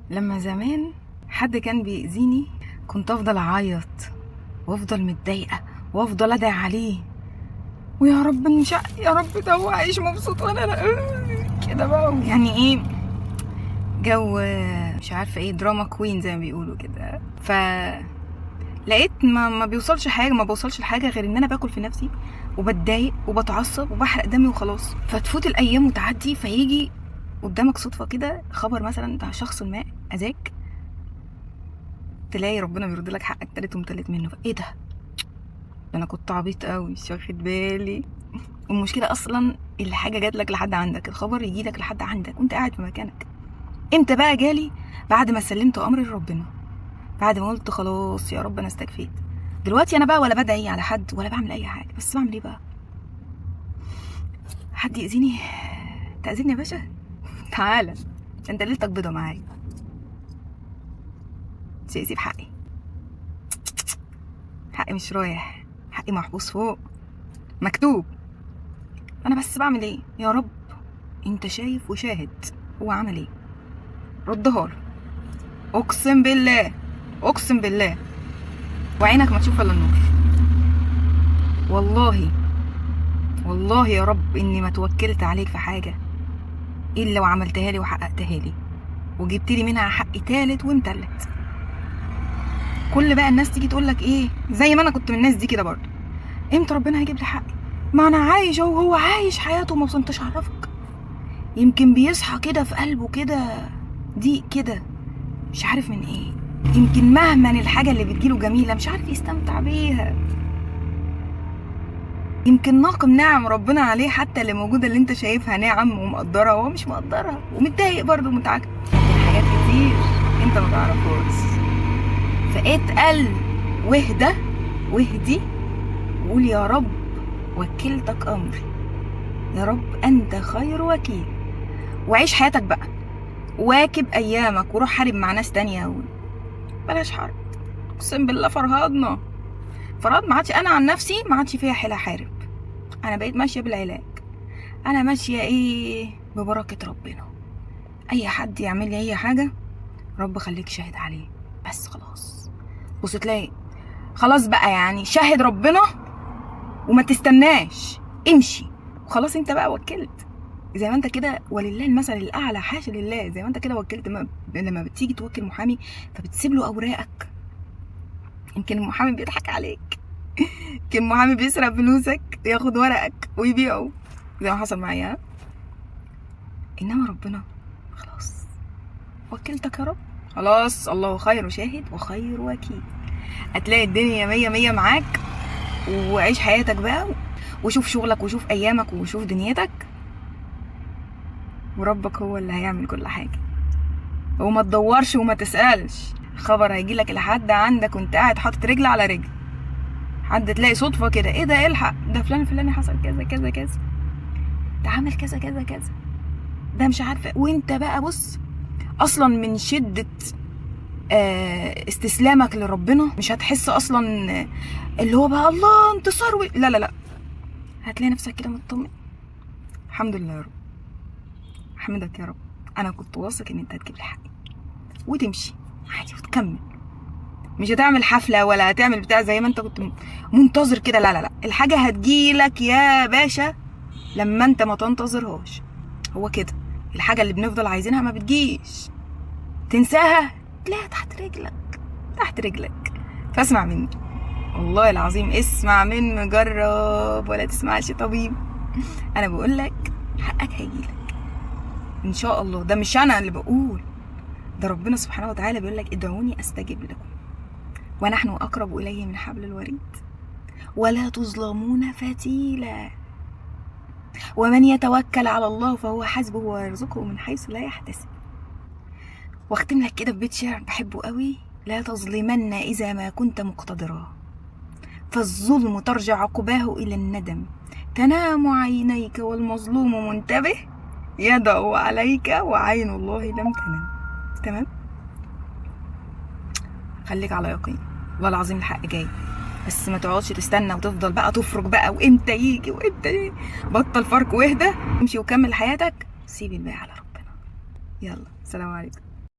لما زمان حد كان بيأذيني كنت افضل اعيط وافضل متضايقه وافضل ادعي عليه، ويا رب انشق، يا رب ده هو عايش مبسوط وانا لا كده بقى. يعني ايه جو مش عارفه ايه، دراما كوين زي ما بيقولوا كده. ف لقيت ما بيوصلش حاجه، ما بوصلش لحاجه غير ان انا باكل في نفسي وبتضايق وبتعصب وبحرق دمي وخلاص. فتفوت الايام وتعدي، فيجي قدامك صدفه كده خبر مثلا بتاع شخص ما اذاك، تلاقي ربنا بيرد لك حقك تالت ومتلت منه. ايه ده انا كنت عبيط قوي مش واخد بالي. والمشكله اصلا الحاجه جات لك لحد عندك، الخبر يجي لك لحد عندك وانت قاعد في مكانك. امتى بقى جالي؟ بعد ما سلمت امري لربنا، بعد ما قلت خلاص يا رب انا استكفيت. دلوقتي انا بقى ولا بدعي على حد ولا بعمل اي حاجه، بس بعمل ايه بقى؟ حد يأذيني تأذيني يا باشا؟ تعالى انت ليلتك بيضه معايا، سيب حقي، حقي مش رايح، حقي محبوس فوق مكتوب. انا بس بعمل ايه؟ يا رب انت شايف وشاهد هو عمل ايه، ردها له. اقسم بالله، اقسم بالله وعينك ما تشوف الا النور. والله والله يا رب اني ما توكلت عليك في حاجه الا وعملتها لي وحققتها لي وجبت لي منها حق تالت ومتلت. كل بقى الناس تيجي تقول لك ايه، زي ما انا كنت من الناس دي كده برضه، امتى ربنا هيجيب لي حقي؟ ما انا عايش وهو عايش حياته ما وصلتش اعرفك. يمكن بيصحى كده في قلبه كده ضيق كده مش عارف من ايه، يمكن مهما الحاجه اللي بتجيله جميله مش عارف يستمتع بيها، يمكن ناقم نعم ربنا عليه حتى اللي موجوده اللي انت شايفها نعم ومقدرها وهو مش مقدرها، ومتضايق برضه ومتعكر. لكن حاجات كتير انت ما تعرفهاش. فاتقل واهدى واهدي وقول يا رب وكلتك امري، يا رب انت خير وكيل. وعيش حياتك بقى، واكب ايامك وروح حارب مع ناس تانية بلاش حرب. اقسم بالله فرهضنا ما عادش، انا عن نفسي ما عادش فيها حيله حارب. انا بقيت ماشيه بالعلاج، انا ماشيه ايه ببركه ربنا. اي حد يعمل لي اي حاجه رب خليك شاهد عليه بس خلاص. بص تلاقي خلاص بقى يعني شاهد ربنا وما تستناش، امشي وخلاص. انت بقى وكلت زي ما انت كده، ولله المثل الاعلى حاشا لله. زي ما انت كده وكلت، لما بتيجي توكل محامي فبتسيب له اوراقك. يمكن المحامي بيضحك عليك، يمكن المحامي بيسرق فلوسك ياخد ورقك ويبيعه زي ما حصل معايا. انما ربنا خلاص وكلتك يا رب، خلاص الله خير شاهد وخير وكيل. هتلاقي الدنيا مية مية معاك، وعيش حياتك بقى وشوف شغلك وشوف ايامك وشوف دنيتك، وربك هو اللي هيعمل كل حاجة. وما تدورش وما تسألش، الخبر هيجيلك لحد عندك وانت قاعد حاطط رجل على رجل. حد تلاقي صدفة كده، ايه ده الحق ده فلان الفلاني حصل كذا كذا كذا، ده عمل كذا كذا كذا، ده مش عارفة. وانت بقى بص اصلا من شدة استسلامك لربنا مش هتحس اصلا اللي هو بقى الله انتصار لا لا لا، هتلاقي نفسك كده مطمئن. الحمد لله يا رب، احمدك يا رب، انا كنت واثق ان انت هتجيب لي حقي وتمشي عادي وتكمل. مش هتعمل حفلة ولا هتعمل بتاع زي ما انت كنت منتظر كده، لا لا لا، الحاجة هتجيلك يا باشا لما انت ما تنتظرهاش. هو كده الحاجة اللي بنفضل عايزينها ما بتجيش، تنساها تلاقيها تحت رجلك، تحت رجلك. فاسمع مني والله العظيم، اسمع من جرب ولا تسمعش طبيب. انا بقولك حقك هيجيلك ان شاء الله. ده مش انا اللي بقول، ده ربنا سبحانه وتعالى بيقولك ادعوني استجب لكم ونحن اقرب اليه من حبل الوريد ولا تظلمون فتيلا ومن يتوكل على الله فهو حسبه ويرزقه من حيث لا يحتسب. واختم لك كده ببيت شعر بحبه قوي، لا تظلمن اذا ما كنت مقتدرا فالظلم ترجع عقباه الى الندم، تنام عينيك والمظلوم منتبه يدعو عليك وعين الله لم تنم. تمام، خليك على يقين والله العظيم الحق جاي، بس ما تقعدش تستنى وتفضل بقى تفرج بقى وامتى يجي وامتى. بطل فرق واهدى، امشي وكمل حياتك، سيب الباقي على ربنا. يلا سلام عليكم.